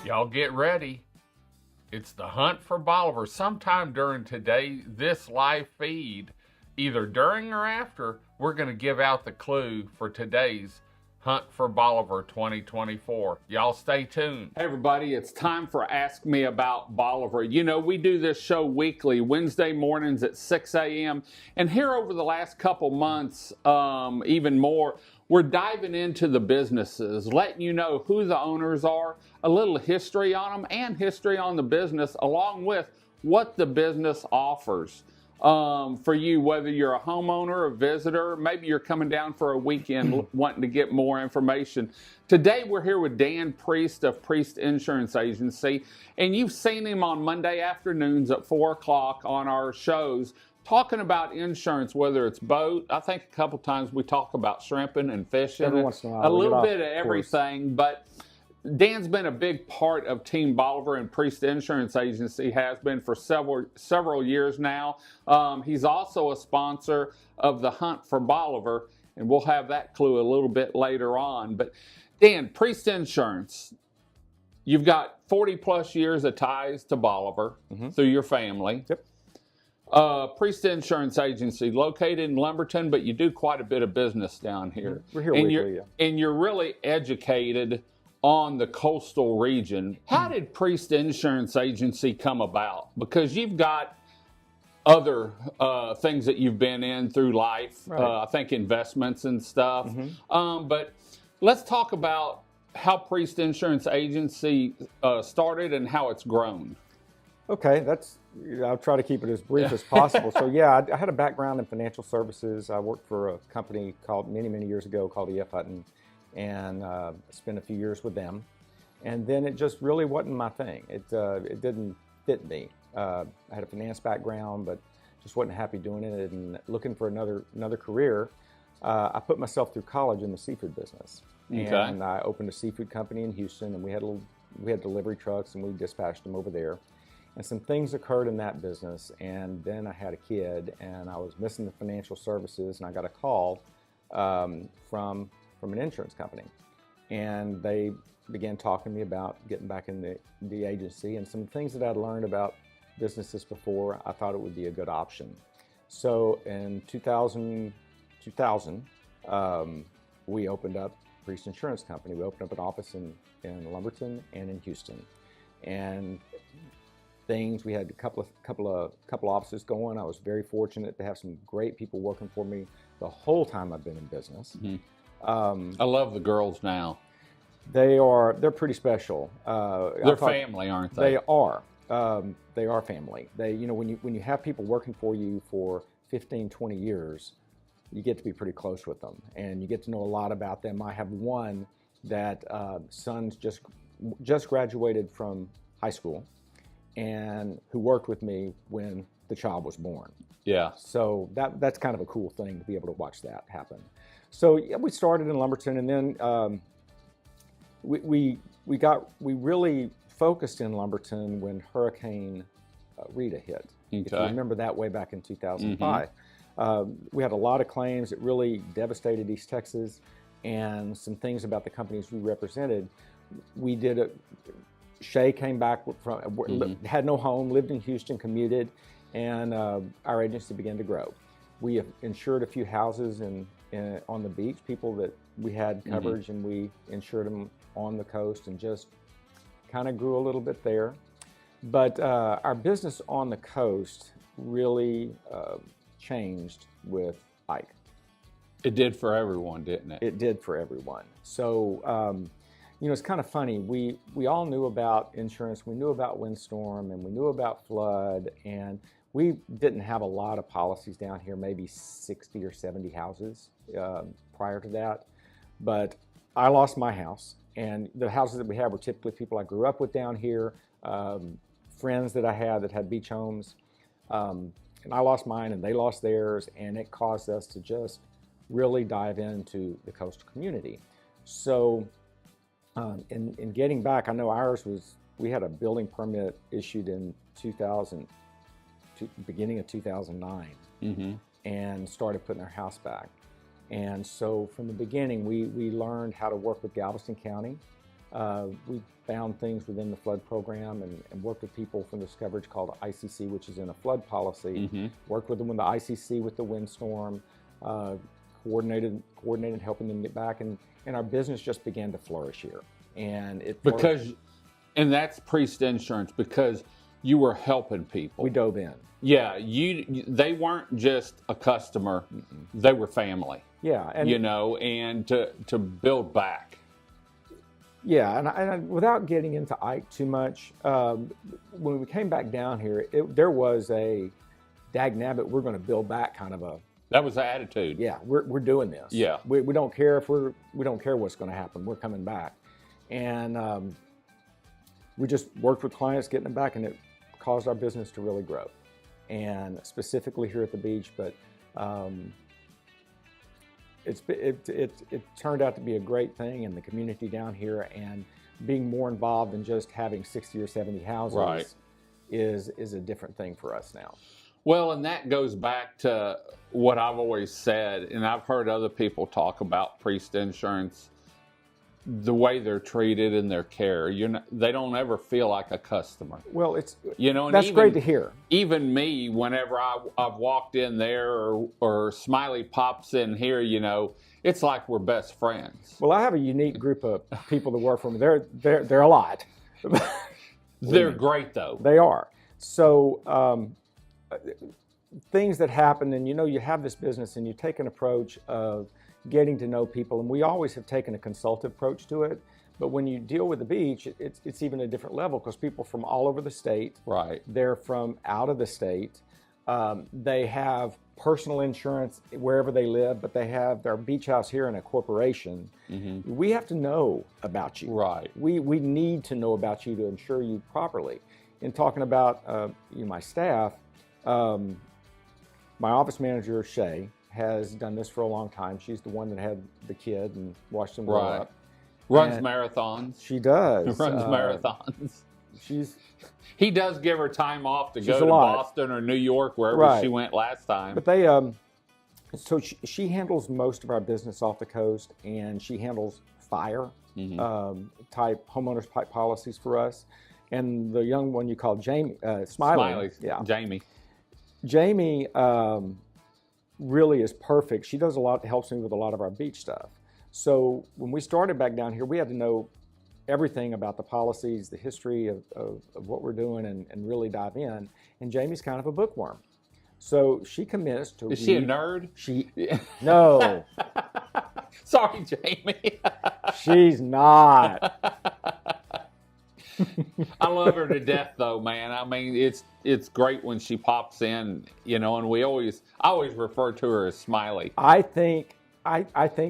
Y'all get ready. It's the hunt for Bolivar. Sometime during this live feed, either during or after, we're going to give out the clue for today's Hunt for Bolivar 2024. Y'all stay tuned. Hey everybody, it's time for Ask Me About Bolivar. You know, we do this show weekly, Wednesday mornings at 6 a.m. And here over the last couple months, even more, we're diving into the businesses, letting you know who the owners are, a little history on them, and history on the business, along with what the business offers. For you, whether you're a homeowner, a visitor, maybe you're coming down for a weekend wanting to get more information. Today we're here with Dan Priest of Priest Insurance Agency, and you've seen him on Monday afternoons at 4 o'clock on our shows talking about insurance, whether it's boat. I think a couple times we talk about shrimping and fishing. Every once in a while, a little bit of everything, but Dan's been a big part of Team Bolivar, and Priest Insurance Agency has been for several years now. He's also a sponsor of the Hunt for Bolivar, and we'll have that clue a little bit later on. But Dan, Priest Insurance, you've got 40 plus years of ties to Bolivar through your family. Yep. Priest Insurance Agency, located in Lumberton, but you do quite a bit of business down here. We're here weekly, yeah. And you're really educated on the coastal region. How did Priest Insurance Agency come about? Because you've got other things that you've been in through life, right. I think investments and stuff. But let's talk about how Priest Insurance Agency started and how it's grown. Okay, I'll try to keep it as brief as possible. So yeah, I had a background in financial services. I worked for a company called many years ago called E.F. Hutton, and spent a few years with them. And then it just really wasn't my thing. It didn't fit me. I had a finance background, but just wasn't happy doing it and looking for another career. I put myself through college in the seafood business. Okay. And I opened a seafood company in Houston, and we had delivery trucks, and we dispatched them over there. And some things occurred in that business, and then I had a kid, and I was missing the financial services, and I got a call from an insurance company, and they began talking to me about getting back in the agency, and some things that I'd learned about businesses before. I thought it would be a good option. So in 2000 we opened up Priest Insurance Company. We opened up an office in Lumberton and in Houston, and we had a couple offices going. I was very fortunate to have some great people working for me the whole time I've been in business. I love the girls now. They're pretty special. They're family, aren't they? They are family. When you have people working for you for 15, 20 years, you get to be pretty close with them, and you get to know a lot about them. I have one that son's just graduated from high school, and who worked with me when the child was born. Yeah. So that's kind of a cool thing to be able to watch that happen. So yeah, we started in Lumberton, and then we really focused in Lumberton when Hurricane Rita hit. Okay. If you remember that way back in 2005. We had a lot of claims. It really devastated East Texas, and some things about the companies we represented. We did Shay came back from, had no home, lived in Houston, commuted, and our agency began to grow. We have insured a few houses on the beach, people that we had coverage, and we insured them on the coast, and just kind of grew a little bit there. But our business on the coast really changed with Ike. It did for everyone, didn't it? It did for everyone. So, it's kind of funny. We all knew about insurance. We knew about windstorm, and we knew about flood, and we didn't have a lot of policies down here, maybe 60 or 70 houses prior to that. But I lost my house, and the houses that we have were typically people I grew up with down here, friends that I had that had beach homes. And I lost mine, and they lost theirs, and it caused us to just really dive into the coastal community. So in getting back, I know ours we had a building permit issued in beginning of 2009, and started putting our house back. And so from the beginning, we learned how to work with Galveston County. We found things within the flood program and worked with people from this coverage called ICC, which is in a flood policy. Worked with them with the ICC with the windstorm, coordinated helping them get back, and our business just began to flourish here. And it flourished. And that's Priest Insurance because you were helping people. We dove in. Yeah, they weren't just a customer; they were family. Yeah, and and to build back. Yeah, and without getting into Ike too much, when we came back down here, there was a dagnabbit, we're going to build back kind of a. That was the attitude. Yeah, we're doing this. Yeah, we don't care if we don't care what's going to happen. We're coming back, and we just worked with clients getting them back, and it caused our business to really grow, and specifically here at the beach, but. It turned out to be a great thing in the community down here, and being more involved than just having 60 or 70 houses is a different thing for us now. Well, and that goes back to what I've always said, and I've heard other people talk about Priest Insurance, the way they're treated and their care. They don't ever feel like a customer. Well, and that's great to hear. Even me, whenever I've walked in there or Smiley pops in here, it's like we're best friends. Well, I have a unique group of people that work for me. They're a lot. They're great though. They are. So things that happen, and you have this business, and you take an approach of getting to know people, and we always have taken a consultative approach to it. But when you deal with the beach, it's even a different level because people from all over the state, they're from out of the state. They have personal insurance wherever they live, but they have their beach house here in a corporation. We have to know about you. We need to know about you to insure you properly. In talking about my staff, my office manager, Shay, has done this for a long time. She's the one that had the kid and watched him grow up. Runs marathons. She does. Runs marathons. He does give her time off to go to Boston or New York, wherever she went last time. But they, so she handles most of our business off the coast, and she handles fire type homeowners type policies for us. And the young one you call Jamie, Smiley. Yeah, Jamie really is perfect. She does a lot, helps me with a lot of our beach stuff. So when we started back down here, we had to know everything about the policies, the history of what we're doing, and really dive in. And Jamie's kind of a bookworm. So she commits to Is she a nerd? No. Sorry, Jamie. She's not. I love her to death, though, man. I mean, it's great when she pops in, and I always refer to her as Smiley. I think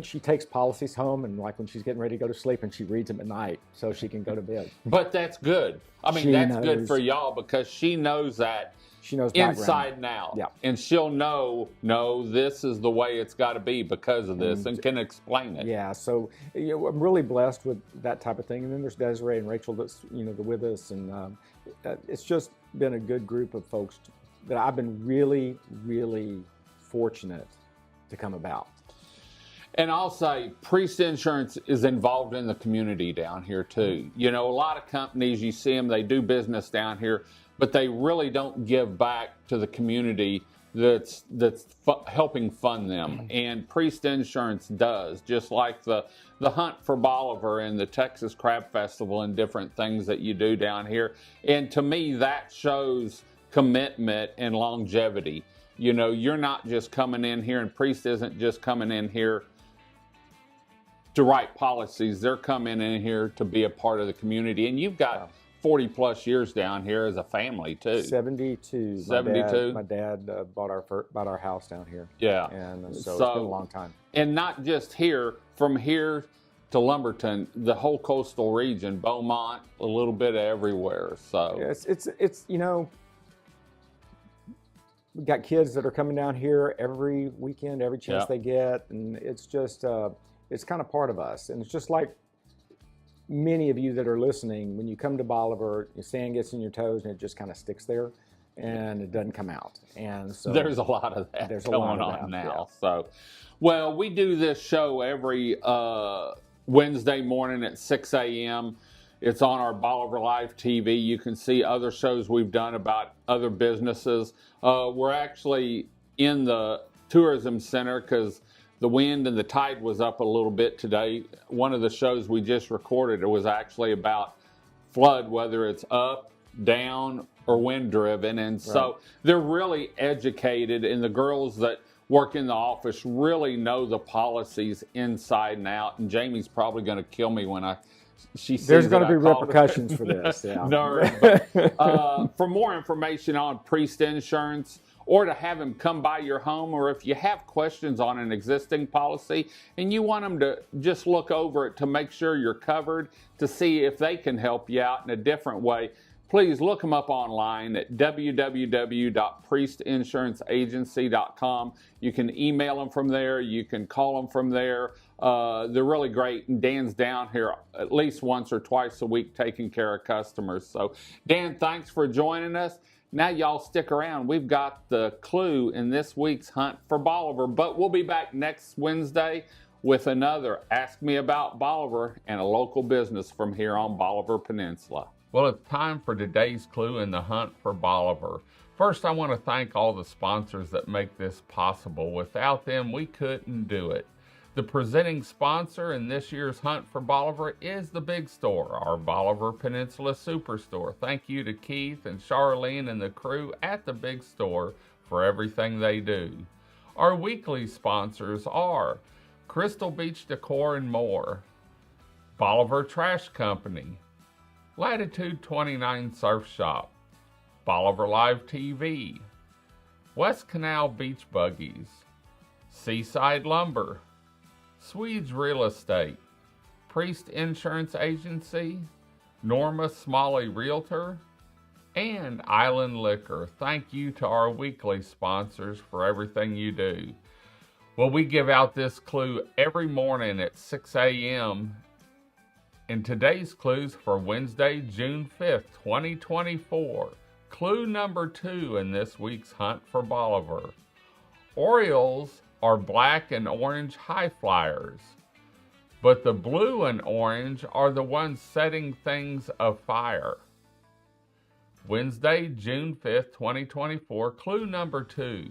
she takes policies home, and like when she's getting ready to go to sleep, and she reads them at night so she can go to bed. But that's good. I mean, that's good for y'all because she knows that. She knows inside and out. Yeah. And she'll know, no, this is the way it's got to be because of this, and can explain it. Yeah, so I'm really blessed with that type of thing. And then there's Desiree and Rachel that's with us, and it's just been a good group of folks that I've been really, really fortunate to come about. And I'll say, Priest Insurance is involved in the community down here too. A lot of companies, you see them, they do business down here, but they really don't give back to the community that's helping fund them. And Priest Insurance does, just like the Hunt for Bolivar and the Texas Crab Festival and different things that you do down here. And to me, that shows commitment and longevity. You're not just coming in here, and Priest isn't just coming in here to write policies. They're coming in here to be a part of the community. And you've got 40 plus years down here as a family too. 72. 72. My dad bought our house down here. Yeah. And so it's been a long time. And not just here, from here to Lumberton, the whole coastal region, Beaumont, a little bit everywhere. So it's we've got kids that are coming down here every weekend, every chance they get, and it's just it's kind of part of us. And it's just like many of you that are listening, when you come to Bolivar, your sand gets in your toes and it just kind of sticks there and it doesn't come out. And so there's a lot of that going on now. Yeah. So, well, we do this show every Wednesday morning at 6 a.m. It's on our Bolivar Live TV. You can see other shows we've done about other businesses. We're actually in the tourism center because the wind and the tide was up a little bit today. One of the shows we just recorded, it was actually about flood, whether it's up, down, or wind driven. And so they're really educated, and the girls that work in the office really know the policies inside and out. And Jamie's probably going to kill me when she sees there's going to be called repercussions for this. Yeah. But, for more information on Priest Insurance, or to have him come by your home, or if you have questions on an existing policy and you want them to just look over it to make sure you're covered, to see if they can help you out in a different way, please look them up online at www.priestinsuranceenagency.com. You can email them from there. You can call them from there. They're really great. And Dan's down here at least once or twice a week taking care of customers. So, Dan, thanks for joining us. Now, y'all stick around. We've got the clue in this week's Hunt for Bolivar, but we'll be back next Wednesday with another Ask Me About Bolivar and a local business from here on Bolivar Peninsula. Well, it's time for today's clue in the Hunt for Bolivar. First, I want to thank all the sponsors that make this possible. Without them, we couldn't do it. The presenting sponsor in this year's Hunt for Bolivar is the Big Store, our Bolivar Peninsula Superstore. Thank you to Keith and Charlene and the crew at the Big Store for everything they do. Our weekly sponsors are Crystal Beach Decor and More, Bolivar Trash Company, Latitude 29 Surf Shop, Bolivar Live TV, West Canal Beach Buggies, Seaside Lumber, Swedes Real Estate, Priest Insurance Agency, Norma Smalley Realtor, and Island Liquor. Thank you to our weekly sponsors for everything you do. Well, we give out this clue every morning at 6 a.m. And today's clues for Wednesday, June 5th, 2024. Clue number 2 in this week's Hunt for Bolivar. Orioles are black and orange high flyers, but the blue and orange are the ones setting things afire. Wednesday, June 5th, 2024, clue number 2.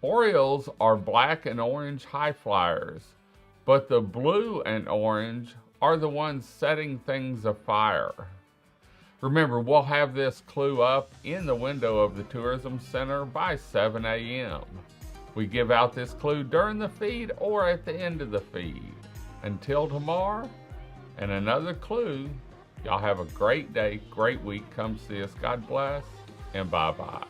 Orioles are black and orange high flyers, but the blue and orange are the ones setting things afire. Remember, we'll have this clue up in the window of the Tourism Center by 7 a.m. We give out this clue during the feed or at the end of the feed. Until tomorrow and another clue, y'all have a great day, great week. Come see us. God bless, and bye-bye.